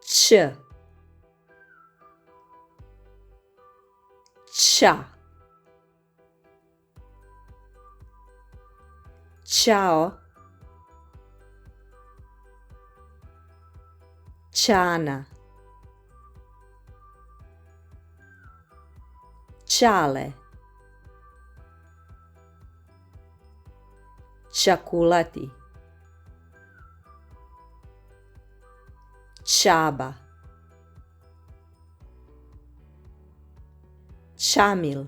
ć, ča, ćao, ćana, ćale, ćakulati, ćaba, ćamil,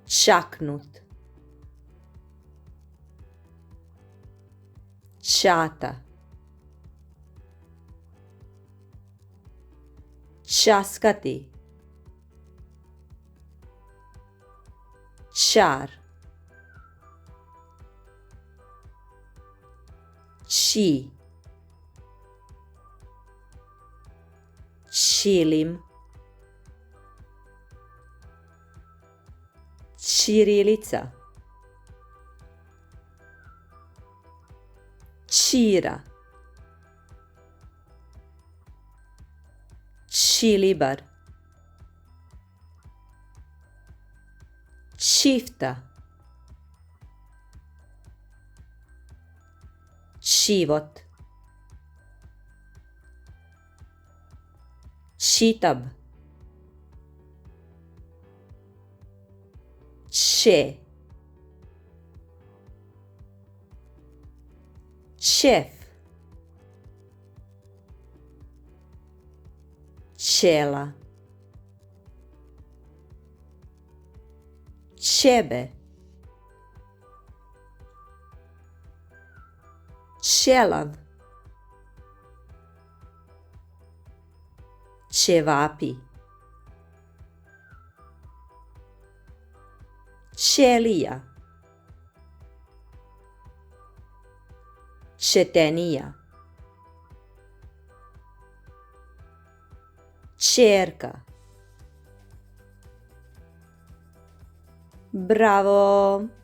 ćaknut, ćata, ćaskati, ćar, ći, ćilim, ćirilica, ćira, ćilibar, ćifta, ćivot, čitab, će, ćef, ćela, ćebe, ćelav, ćevapi, ćelija, ćetenija, ćerka. Bravo!